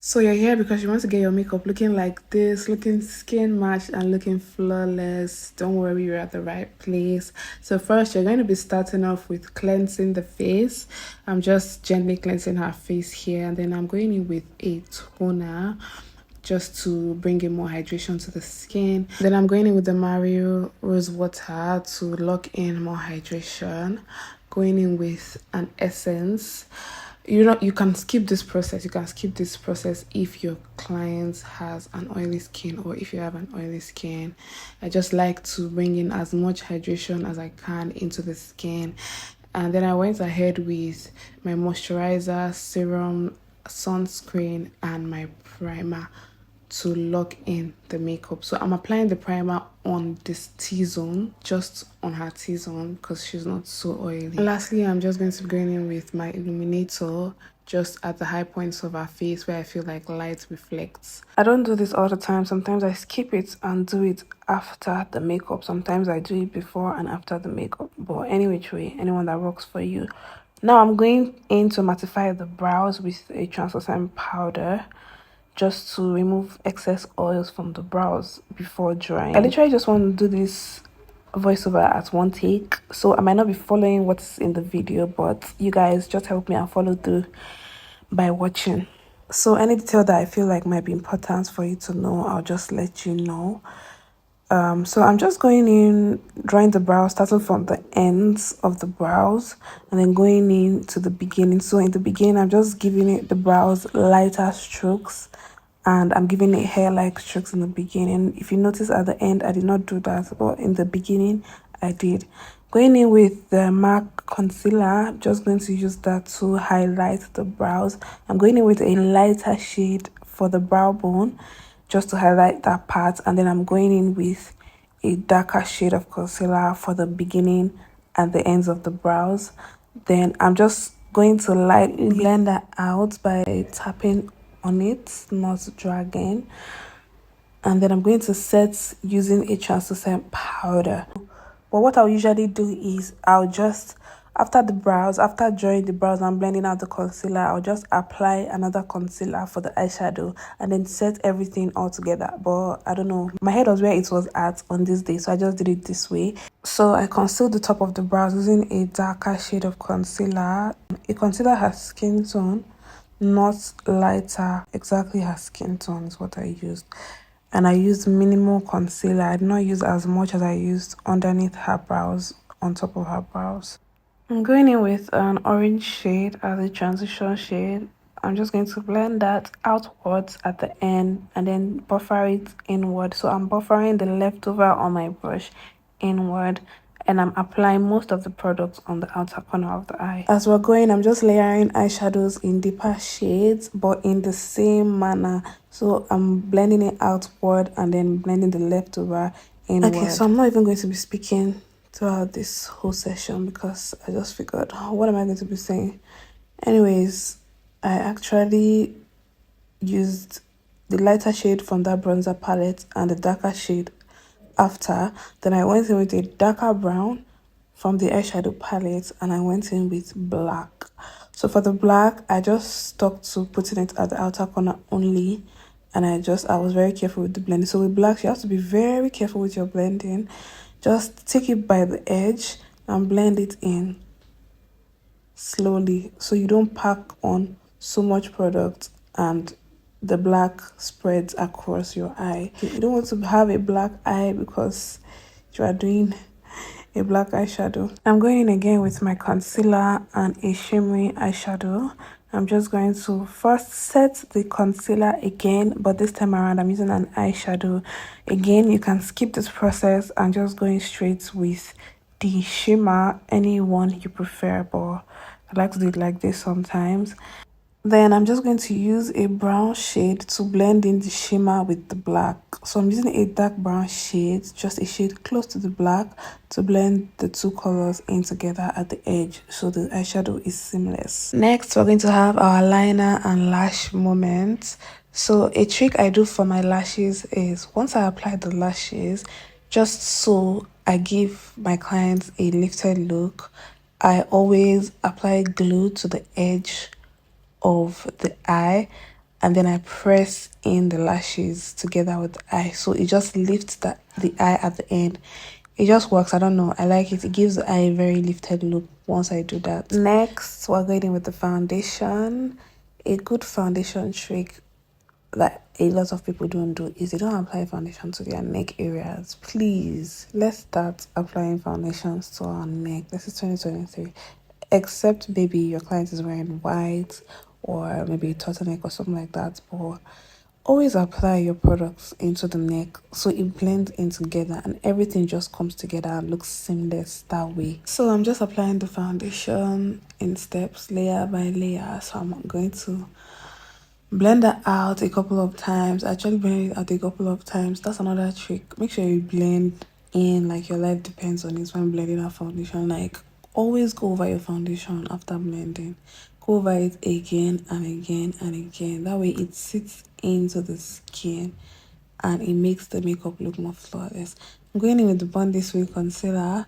So you're here because you want to get your makeup looking like this, looking skin matched and looking flawless. Don't worry, you're at the right place. So first, you're going to be starting off with cleansing the face. I'm just gently cleansing her face here, and then I'm going in with a toner just to bring in more hydration to the skin. Then I'm going in with the Mario Rose Water to lock in more hydration. Going in with an essence. You can skip this process. You can skip this process if your client has an oily skin or if you have an oily skin. I just like to bring in as much hydration as I can into the skin. And then I went ahead with my moisturizer, serum, sunscreen, and my primer to lock in the makeup. So I'm applying the primer on this T-zone, just on her T-zone because she's not so oily. And lastly, I'm just going to be going in with my illuminator just at the high points of her face where I feel like light reflects. I don't do this all the time. Sometimes I skip it and do it after the makeup. Sometimes I do it before and after the makeup. But any which way, anyone that works for you. Now I'm going in to mattify the brows with a translucent powder just to remove excess oils from the brows before drying. I literally just want to do this voiceover at one take, so I might not be following what's in the video, but you guys just help me and follow through by watching. So any detail that I feel like might be important for you to know, I'll just let you know. So I'm just going in, drawing the brows, starting from the ends of the brows and then going in to the beginning. So in the beginning, I'm just giving it the brows lighter strokes and I'm giving it hair-like strokes in the beginning. If you notice at the end, I did not do that, but in the beginning, I did. Going in with the MAC concealer, I'm just going to use that to highlight the brows. I'm going in with a lighter shade for the brow bone, just to highlight that part, and then I'm going in with a darker shade of concealer for the beginning and the ends of the brows. Then I'm just going to lightly blend that out by tapping on it, not dragging, and then I'm going to set using a translucent powder. But what I'll usually do is I'll just, after drawing the brows and blending out the concealer, I'll just apply another concealer for the eyeshadow and then set everything all together. But I don't know, my head was where it was at on this day, so I just did it this way. So I concealed the top of the brows using a darker shade of concealer. A concealer her skin tone, not lighter. Exactly her skin tone is what I used. And I used minimal concealer. I did not use as much as I used underneath her brows, on top of her brows. I'm going in with an orange shade as a transition shade. I'm just going to blend that outwards at the end and then buffer it inward. So I'm buffering the leftover on my brush inward and I'm applying most of the product on the outer corner of the eye. As we're going, I'm just layering eyeshadows in deeper shades but in the same manner. So I'm blending it outward and then blending the leftover inward. Okay, so I'm not even going to be speaking throughout this whole session because I just figured, what am I going to be saying? Anyways, I actually used the lighter shade from that bronzer palette and the darker shade after. Then I went in with a darker brown from the eyeshadow palette and I went in with black. So for the black, I just stuck to putting it at the outer corner only, and I was very careful with the blending. So with black, you have to be very careful with your blending. Just take it by the edge and blend it in slowly so you don't pack on so much product and the black spreads across your eye. You don't want to have a black eye because you are doing a black eyeshadow. I'm going in again with my concealer and a shimmery eyeshadow. I'm just going to first set the concealer again, but this time around I'm using an eyeshadow. Again, you can skip this process and just going straight with the shimmer, any one you prefer, but I like to do it like this sometimes. Then I'm just going to use a brown shade to blend in the shimmer with the black. So I'm using a dark brown shade, just a shade close to the black, to blend the two colors in together at the edge so the eyeshadow is seamless. Next, we're going to have our liner and lash moment. So a trick I do for my lashes is once I apply the lashes, just so I give my clients a lifted look, I always apply glue to the edge of the eye and then I press in the lashes together with the eye, so it just lifts the eye at the end. It just works. I don't know, I like it. It gives the eye a very lifted look once I do that. Next, we're going in with the foundation. A good foundation trick that a lot of people don't do is they don't apply foundation to their neck areas. Please, let's start applying foundations to our neck. This is 2023, except maybe your client is wearing white or maybe a turtleneck or something like that. But always apply your products into the neck so it blends in together and everything just comes together and looks seamless that way. So I'm just applying the foundation in steps, layer by layer. So I'm going to blend that out a couple of times. Actually blend it out a couple of times. That's another trick. Make sure you blend in like your life depends on it when blending out foundation. Like, always go over your foundation after blending. Go over it again and again and again. That way it sits into the skin and it makes the makeup look more flawless. I'm going in with the Bondi Sweet Concealer.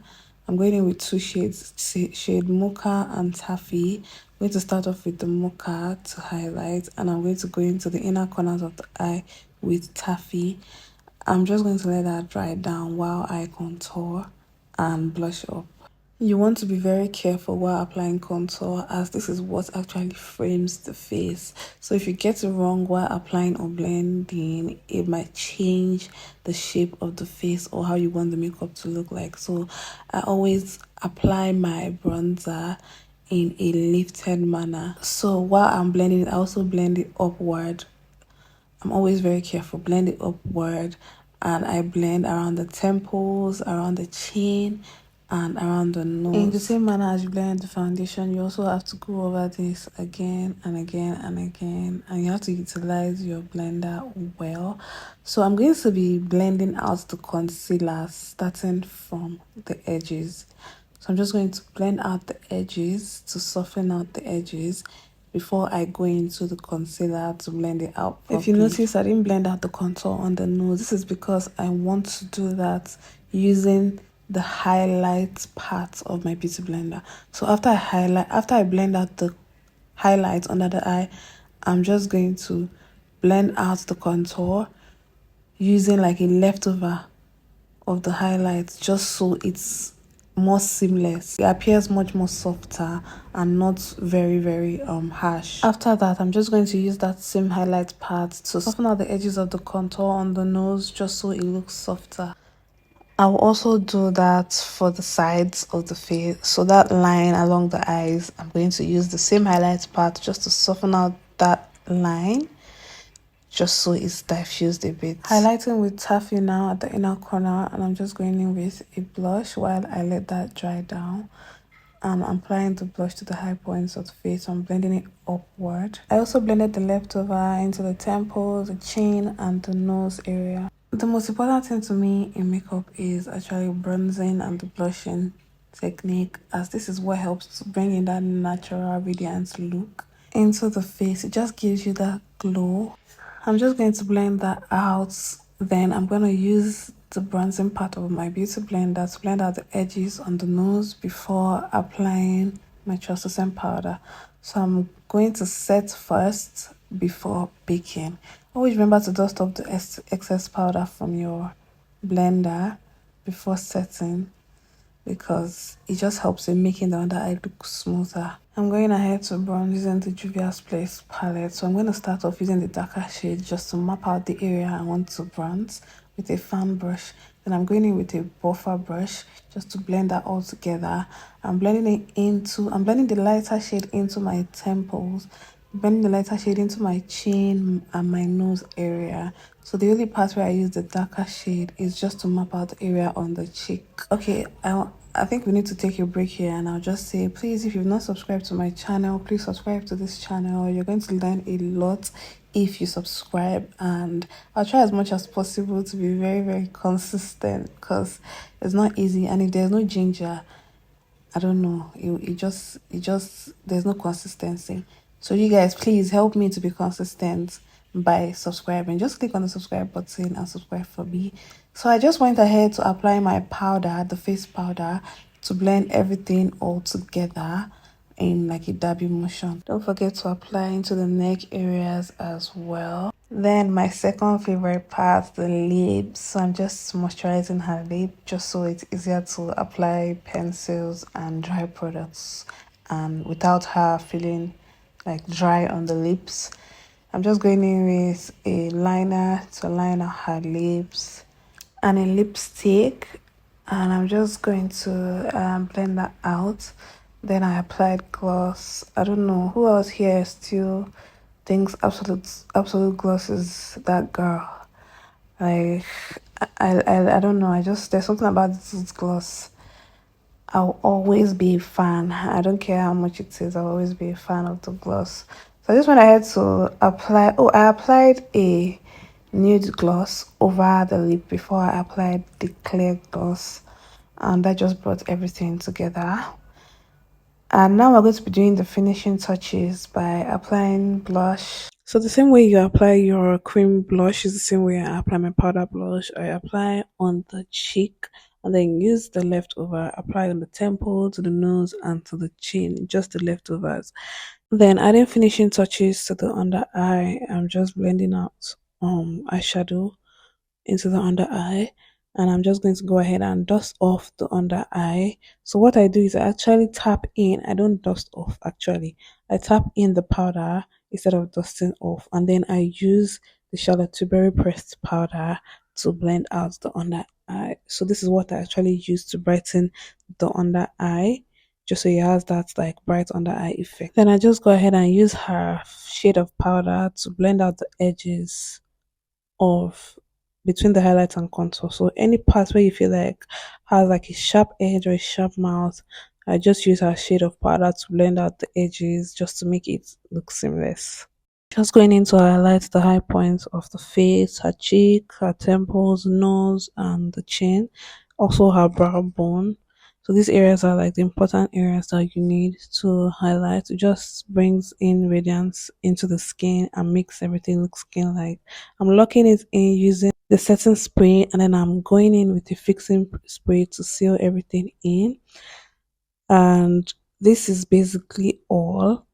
I'm going in with two shades, shade Mocha and Taffy. I'm going to start off with the Mocha to highlight, and I'm going to go into the inner corners of the eye with Taffy. I'm just going to let that dry down while I contour and blush up. You want to be very careful while applying contour, as this is what actually frames the face. So if you get it wrong while applying or blending, it might change the shape of the face or how you want the makeup to look like. So I always apply my bronzer in a lifted manner. So while I'm blending it, I also blend it upward. I'm always very careful. Blend it upward, and I blend around the temples, around the chin, and around the nose. In the same manner as you blend the foundation, you also have to go over this again and again and again, and you have to utilize your blender well. So I'm going to be blending out the concealer starting from the edges. So I'm just going to blend out the edges to soften out the edges before I go into the concealer to blend it out properly. If you notice, I didn't blend out the contour on the nose. This is because I want to do that using the highlight part of my beauty blender. So after I blend out the highlights under the eye, I'm just going to blend out the contour using like a leftover of the highlights, just so it's more seamless. It appears much more softer and not very harsh. After that, I'm just going to use that same highlight part to soften out the edges of the contour on the nose, just so it looks softer. I'll also do that for the sides of the face. So that line along the eyes, I'm going to use the same highlight part just to soften out that line, just so it's diffused a bit. Highlighting with Taffy now at the inner corner, and I'm just going in with a blush while I let that dry down. And I'm applying the blush to the high points of the face. So I'm blending it upward. I also blended the leftover into the temples, the chin, and the nose area. The most important thing to me in makeup is actually bronzing and the blushing technique, as this is what helps to bring in that natural radiant look into the face. It just gives you that glow. I'm just going to blend that out. Then I'm going to use the bronzing part of my beauty blender to blend out the edges on the nose before applying my translucent powder. So I'm going to set first before baking. Always remember to dust off the excess powder from your blender before setting, because it just helps in making the under eye look smoother. I'm going ahead to bronze using the Juvias Place palette. So I'm going to start off using the darker shade just to map out the area I want to bronze with a fan brush. Then I'm going in with a buffer brush just to blend that all together. I'm blending the lighter shade into my temples, blending the lighter shade into my chin and my nose area. So the only part where I use the darker shade is just to map out the area on the cheek. Okay, I think we need to take a break here, and I'll just say, please, if you've not subscribed to my channel, please subscribe to this channel. You're going to learn a lot if you subscribe, and I'll try as much as possible to be very consistent, because it's not easy, and if there's no ginger, I don't know, it just there's no consistency. So you guys, please help me to be consistent by subscribing. Just click on the subscribe button and subscribe for me. So I just went ahead to apply my powder, the face powder, to blend everything all together in like a dabby motion. Don't forget to apply into the neck areas as well. Then my second favorite part, the lips. So I'm just moisturizing her lip just so it's easier to apply pencils and dry products and without her feeling like dry on the lips. I'm just going in with a liner to line up her lips and a lipstick, and I'm just going to blend that out. Then I applied gloss. I don't know who else here still thinks absolute gloss is that girl. Like I don't know. I just there's something about this gloss. I'll always be a fan. I don't care how much it is. I'll always be a fan of the gloss. So I just went ahead to apply. Oh, I applied a nude gloss over the lip before I applied the clear gloss, and that just brought everything together. And now we're going to be doing the finishing touches by applying blush. So the same way you apply your cream blush is the same way I apply my powder blush. I apply on the cheek and then use the leftover, apply on the temple, to the nose, and to the chin, just the leftovers. Then adding finishing touches to the under eye, I'm just blending out eyeshadow into the under eye, and I'm just going to go ahead and dust off the under eye. So what I do is I actually tap in. I don't dust off actually. I tap in the powder instead of dusting off, and then I use the Charlotte Tilbury pressed powder to blend out the under eye. So this is what I actually use to brighten the under eye, just so it has that like bright under eye effect. Then I just go ahead and use her shade of powder to blend out the edges of between the highlight and contour. So any parts where you feel like has like a sharp edge or a sharp mouth, I just use her shade of powder to blend out the edges just to make it look seamless. Just going in to highlight the high points of the face, her cheek, her temples, nose, and the chin, also her brow bone. So these areas are like the important areas that you need to highlight. It just brings in radiance into the skin and makes everything look skin like. I'm locking it in using the setting spray, and then I'm going in with the fixing spray to seal everything in. And this is basically all.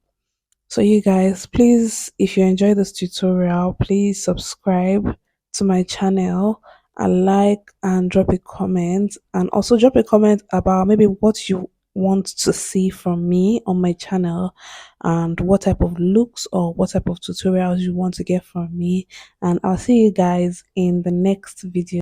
So you guys, please, if you enjoy this tutorial, please subscribe to my channel and like and drop a comment, and also drop a comment about maybe what you want to see from me on my channel and what type of looks or what type of tutorials you want to get from me. And I'll see you guys in the next video.